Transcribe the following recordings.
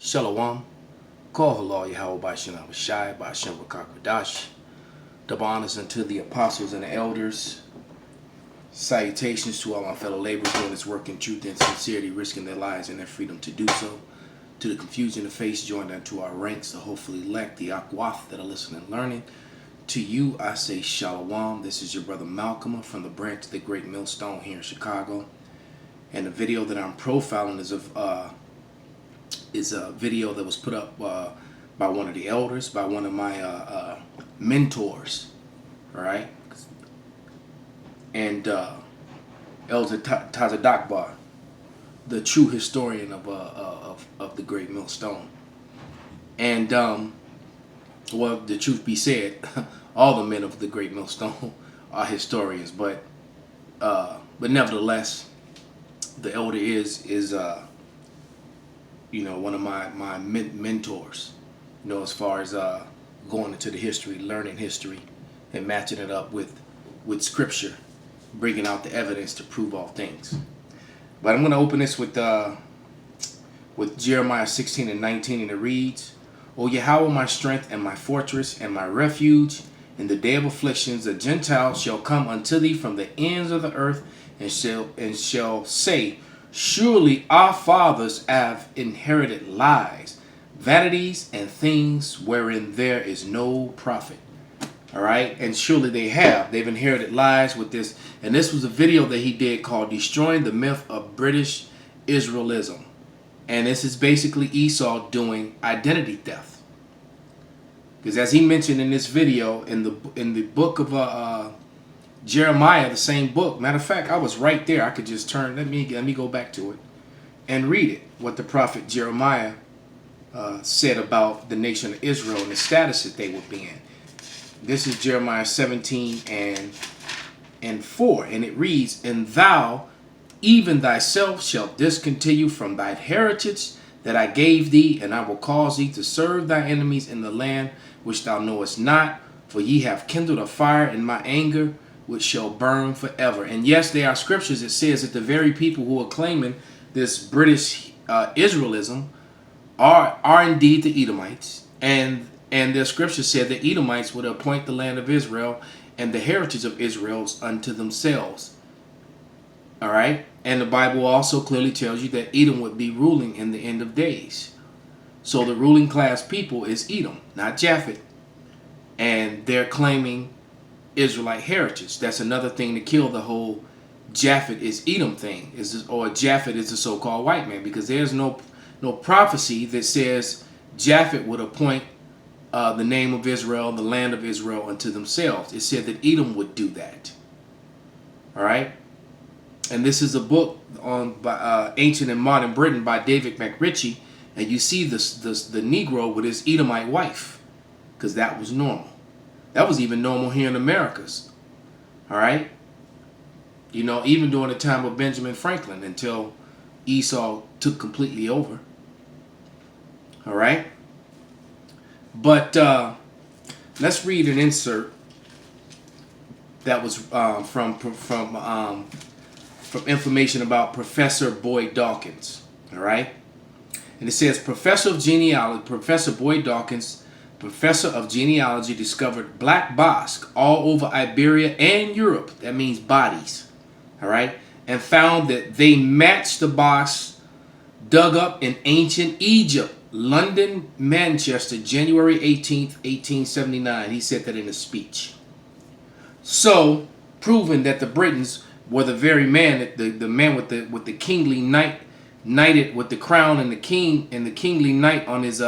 Shalom. Call halal Yahweh by Shem Shai by Shem Rakakwadash. Double honors unto the apostles and the elders. Salutations to all my fellow laborers doing this work in truth and sincerity, risking their lives and their freedom to do so. To the confusion of face, joined unto our ranks, the hopefully elect, the Akwaf that are listening and learning. To you, I say Shalom. This is your brother Malcolm from the branch of the Great Millstone here in Chicago. And the video that I'm profiling is a video that was put up by one of the elders, by one of my mentors, all right? And Elder Tazadakbar, the true historian of the Great Millstone. And well, the truth be said, all the men of the Great Millstone are historians, but nevertheless, the elder is you know, one of my mentors, you know, as far as going into the history, learning history, and matching it up with scripture, bringing out the evidence to prove all things. But I'm going to open this with Jeremiah 16 and 19, and it reads, O Yahweh, my strength and my fortress and my refuge, in the day of afflictions the Gentiles shall come unto thee from the ends of the earth, and shall say, surely our fathers have inherited lies, vanities, and things wherein there is no profit. All right, and surely they have. They've inherited lies with this. And this was a video that he did called Destroying the Myth of British Israelism. And this is basically Esau doing identity theft. Because as he mentioned in this video, in the book of Jeremiah, the same book. Matter of fact, I was right there. I could just turn. Let me go back to it and read it. What the prophet Jeremiah said about the nation of Israel and the status that they would be in. This is Jeremiah 17 and 4, and it reads, and thou even thyself shalt discontinue from thy heritage that I gave thee, and I will cause thee to serve thy enemies in the land which thou knowest not, for ye have kindled a fire in my anger, which shall burn forever. And yes, there are scriptures that says that the very people who are claiming this British Israelism are indeed the Edomites, and the scripture said the Edomites would appoint the land of Israel and the heritage of Israel unto themselves. All right, and the Bible also clearly tells you that Edom would be ruling in the end of days. So the ruling class people is Edom, not Japhet, and they're claiming Israelite heritage. That's another thing to kill the whole Japhet is Edom thing, or Japhet is the so-called white man, because there's no prophecy that says Japhet would appoint the name of Israel, the land of Israel unto themselves. It said that Edom would do that. All right, and this is a book on by Ancient and Modern Britain by David McRitchie, and you see the Negro with his Edomite wife, because that was normal. That was even normal here in Americas. All right. You know, even during the time of Benjamin Franklin, until Esau took completely over. All right. But let's read an insert that was from information about Professor Boyd Dawkins. All right. And it says, Professor Boyd Dawkins, professor of genealogy, discovered black bosque all over Iberia and Europe. That means bodies. All right. And found that they matched the bosque dug up in ancient Egypt, London, Manchester, January 18th, 1879. He said that in a speech. So, proving that the Britons were the very man, that the man with the kingly knighted with the crown and the kingly knight on his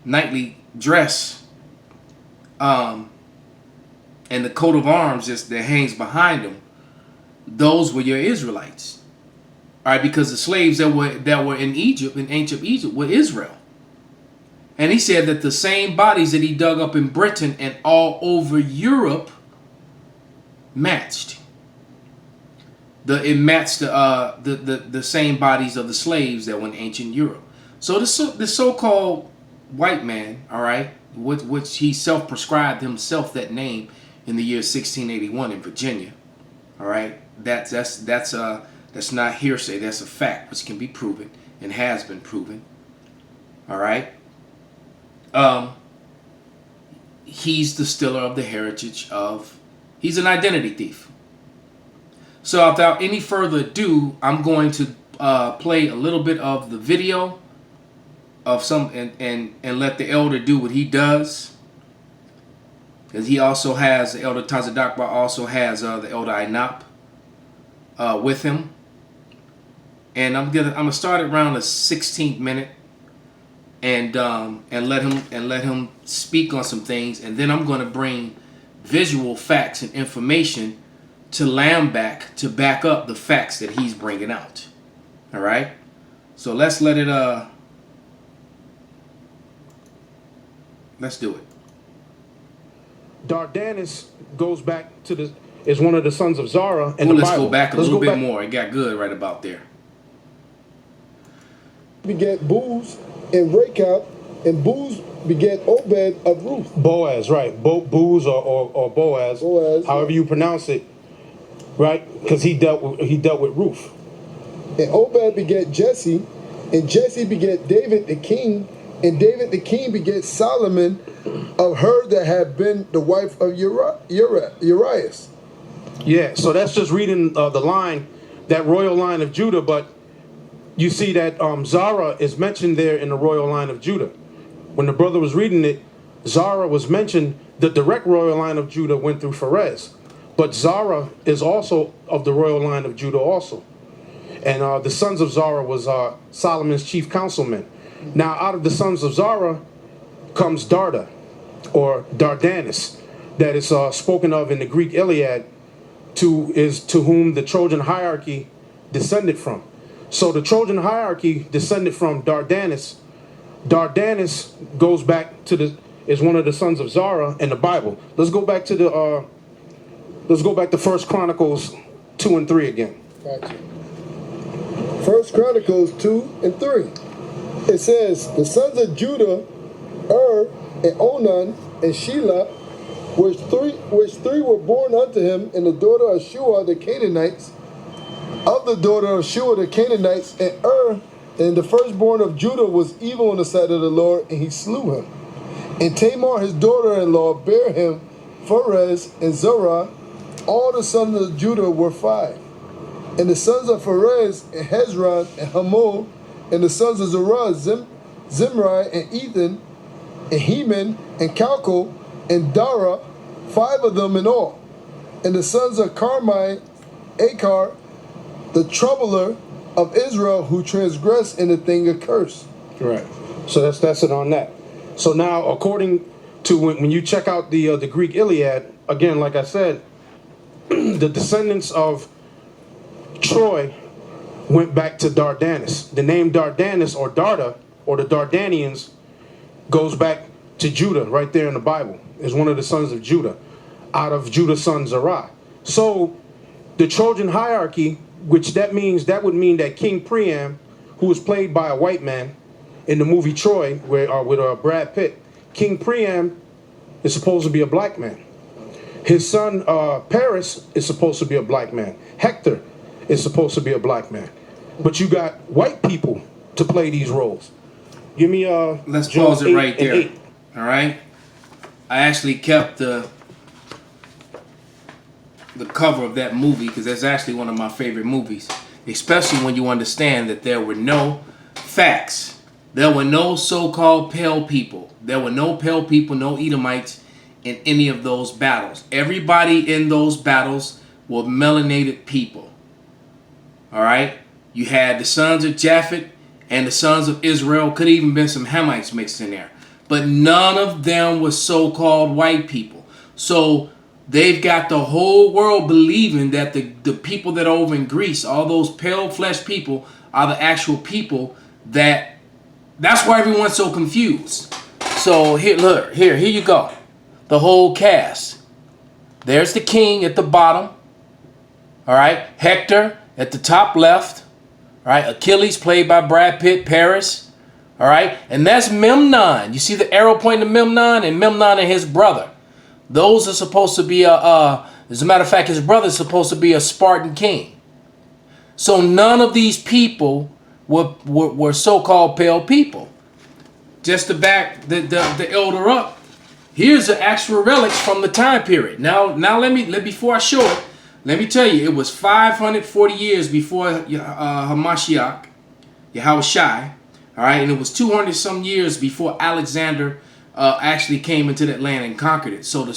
knightly dress, and the coat of arms that hangs behind him. Those were your Israelites, all right? Because the slaves that were in Egypt, in ancient Egypt, were Israel. And he said that the same bodies that he dug up in Britain and all over Europe matched. It matched the same bodies of the slaves that were in ancient Europe. So the so-called white man, all right, which he self-prescribed himself that name in the year 1681 in Virginia, all right. That's not hearsay. That's a fact, which can be proven and has been proven. All right. He's the stealer of the heritage of. He's an identity thief. So without any further ado, I'm going to play a little bit of the video of some and let the elder do what he does. Because he also has, the elder Tazadakba also has the elder Ainap with him. And I'm gonna start around the 16th minute and let him speak on some things, and then I'm gonna bring visual facts and information to Lamback to back up the facts that he's bringing out. All right, so let's let it let's do it. Dardanus goes back to is one of the sons of Zara in the let's Bible. Go back a little bit more. It got good right about there. Begat Booz and Rechab, and Booz begat Obed of Ruth. Boaz, right? Booz or Boaz, however you pronounce it, right? Because he dealt with Ruth. And Obed begat Jesse, and Jesse begat David the king, and David the king begat Solomon of her that had been the wife of Urias. Yeah, so that's just reading the line, that royal line of Judah, but you see that Zara is mentioned there in the royal line of Judah. When the brother was reading it, Zara was mentioned. The direct royal line of Judah went through Pharez, but Zara is also of the royal line of Judah also. And the sons of Zara was Solomon's chief councilman. Now, out of the sons of Zara comes Darda, or Dardanus, that is spoken of in the Greek Iliad, to whom the Trojan hierarchy descended from. So the Trojan hierarchy descended from Dardanus. Dardanus goes back is one of the sons of Zara in the Bible. Let's go back to 1 Chronicles 2 and 3 again. Gotcha. 1 Chronicles 2 and 3. It says, the sons of Judah, and Onan and Shelah, which three were born unto him, and the daughter of Shua the Canaanites, of the daughter of Shua the Canaanites, and the firstborn of Judah was evil in the sight of the Lord, and he slew him. And Tamar his daughter-in-law bare him Pharez and Zerah. All the sons of Judah were 5. And the sons of Pharez and Hezron and Hamul, and the sons of Zerah, Zimri and Ethan, and Heman and Calcol and Dara, 5 of them in all. And the sons of Carmi, Achar, the troubler of Israel, who transgressed in the thing accursed. Right. So that's it on that. So now, according to when you check out the Greek Iliad, again, like I said, the descendants of Troy went back to Dardanus. The name Dardanus or Darda or the Dardanians goes back to Judah right there in the Bible. Is one of the sons of Judah, out of Judah's son Zerah. So the Trojan hierarchy, which that would mean that King Priam, who was played by a white man in the movie Troy, with Brad Pitt, King Priam is supposed to be a black man. His son Paris is supposed to be a black man. Hector is supposed to be a black man. But you got white people to play these roles. Give me let's pause it right there. 8. All right. I actually kept the cover of that movie because that's actually one of my favorite movies, especially when you understand that there were no facts. There were no so-called pale people. There were no pale people, no Edomites in any of those battles. Everybody in those battles were melanated people. All right? You had the sons of Japhet and the sons of Israel. Could have even been some Hamites mixed in there. But none of them were so-called white people. So they've got the whole world believing that the people that are over in Greece, all those pale flesh people, are the actual people that's why everyone's so confused. So here you go. The whole cast. There's the king at the bottom. All right. Hector at the top left. All right. Achilles played by Brad Pitt, Paris. All right. And that's Memnon. You see the arrow pointing to Memnon, and Memnon and his brother. Those are supposed to be as a matter of fact, his brother is supposed to be a Spartan king. So none of these people were so-called pale people. just to back the elder up, here's the actual relics from the time period. Now before I show it, let me tell you, it was 540 years before Hamashiach, Yahushai, all right, and it was 200 some years before Alexander actually came into that land and conquered it. So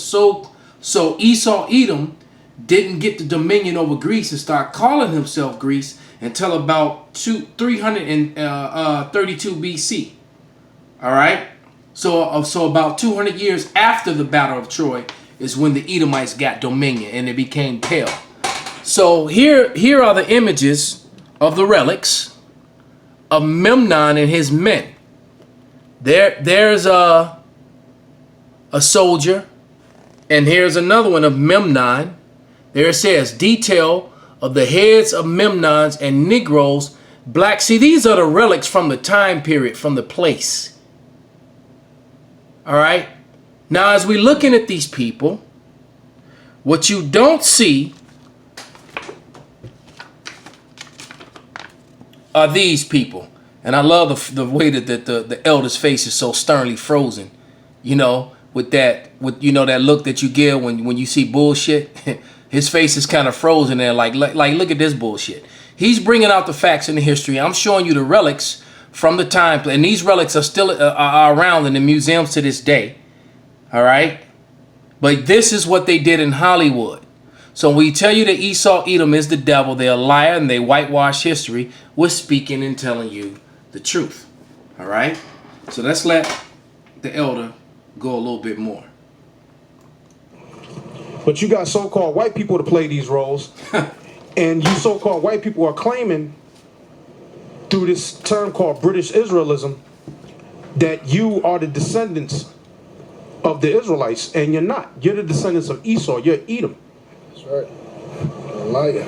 Esau Edom didn't get the dominion over Greece and start calling himself Greece until about 332 BC. All right, so about 200 years after the Battle of Troy is when the Edomites got dominion and it became pale. So here are the images of the relics of Memnon and his men. There's a soldier, and here's another one of Memnon. There it says, detail of the heads of Memnons and Negroes, black. See, these are the relics from the time period, from the place. All right. Now, as we're looking at these people, what you don't see are these people. And I love the way that the elder's face is so sternly frozen, you know, with that look that you give when you see bullshit. His face is kind of frozen there, like look at this bullshit. He's bringing out the facts in the history. I'm showing you the relics from the time, and these relics are still are around in the museums to this day. All right, but this is what they did in Hollywood. So when we tell you that Esau Edom is the devil, they're a liar and they whitewash history. We're speaking and telling you the truth. All right, so let's let the elder go a little bit more. But you got so-called white people to play these roles, and you so-called white people are claiming through this term called British Israelism that you are the descendants of the Israelites, and you're not. You're the descendants of Esau. You're Edom. That's right. Liar.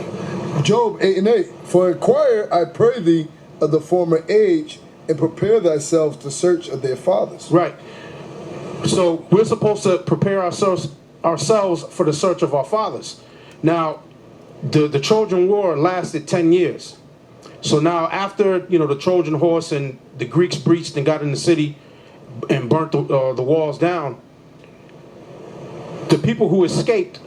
Job 8:8. For inquire, I pray thee, of the former age, and prepare thyself to search of their fathers. Right. So we're supposed to prepare ourselves for the search of our fathers. Now, the Trojan War lasted 10 years. So now after, the Trojan horse and the Greeks breached and got in the city and burnt the walls down, the people who escaped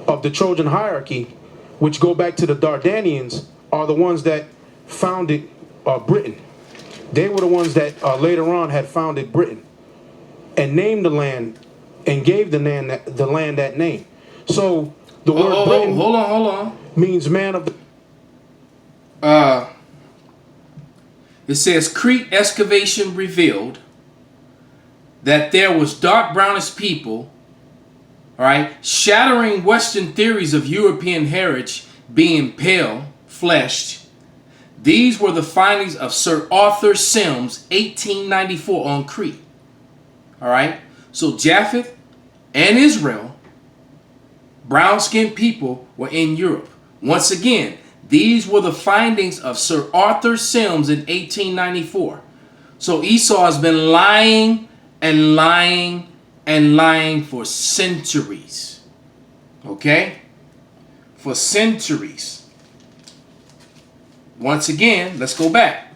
of the Trojan hierarchy, which go back to the Dardanians, are the ones that founded Britain. They were the ones that later on had founded Britain and named the land and gave the land that name. So the word Britain hold on. means man of the... It says Crete excavation revealed that there was dark brownish people, all right, shattering Western theories of European heritage being pale fleshed. These were the findings of Sir Arthur Sims, 1894, on Crete. All right, so Japheth and Israel, brown-skinned people, were in Europe. Once again, these were the findings of Sir Arthur Sims in 1894. So Esau has been lying and lying and lying for centuries. Okay? For centuries. Once again, let's go back.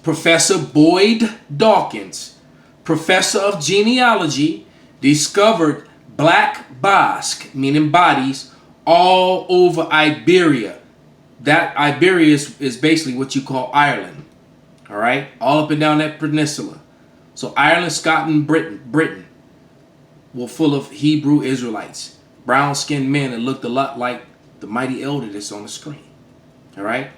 Professor Boyd Dawkins, professor of genealogy, discovered black basque, meaning bodies, all over Iberia. That Iberia is basically what you call Ireland. All right? All up and down that peninsula. So Ireland, Scotland, Britain were full of Hebrew Israelites. Brown-skinned men that looked a lot like the mighty elder that's on the screen. All right?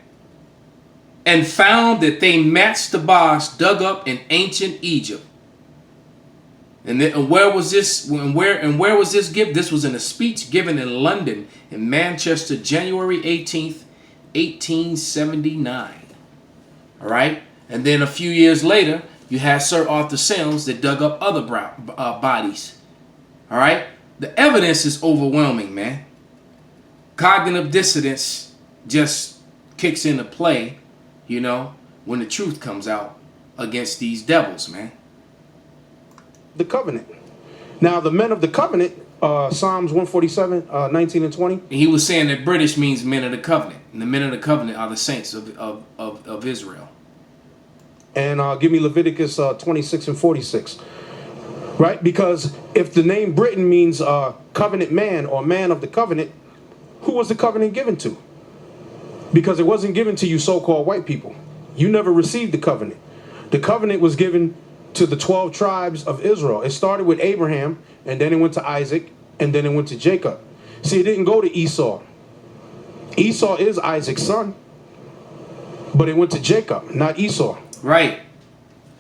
And found that they matched the basque dug up in ancient Egypt. And where was this? Where was this given? This was in a speech given in London, in Manchester, January 18th, 1879. All right, and then a few years later, you had Sir Arthur Sims that dug up other bodies. All right, the evidence is overwhelming, man. Cognitive dissonance just kicks into play, when the truth comes out against these devils, man. The covenant. Now, the men of the covenant, Psalms 147, 19 and 20. And he was saying that British means men of the covenant. And the men of the covenant are the saints of Israel. and give me Leviticus 26 and 46. Right? Because if the name Britain means covenant man or man of the covenant, who was the covenant given to? Because it wasn't given to you so-called white people. You never received the covenant. The covenant was given to the 12 tribes of Israel. It started with Abraham, and then it went to Isaac, and then it went to Jacob. See, it didn't go to Esau. Esau is Isaac's son, but it went to Jacob, not Esau. Right.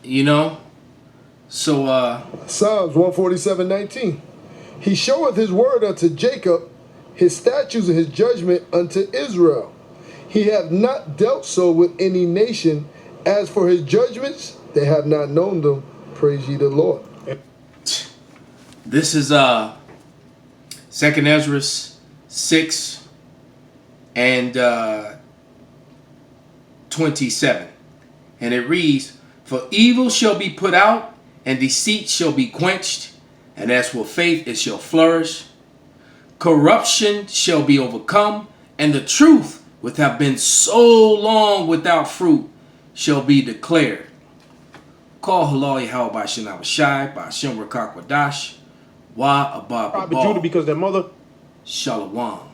You know? So, Psalms 147:19. He showeth his word unto Jacob, his statutes and his judgment unto Israel. He hath not dealt so with any nation. As for his judgments, they have not known them. Praise ye the Lord. this is 2nd Ezra 6 and 27. And it reads, for evil shall be put out, and deceit shall be quenched, and as for faith it shall flourish. Corruption shall be overcome, and the truth, which have been so long without fruit, shall be declared. Call halal Yahweh by Shem Abishai, by Shem Rakak Wadash, Wa Abba Judah, because their mother Shalom.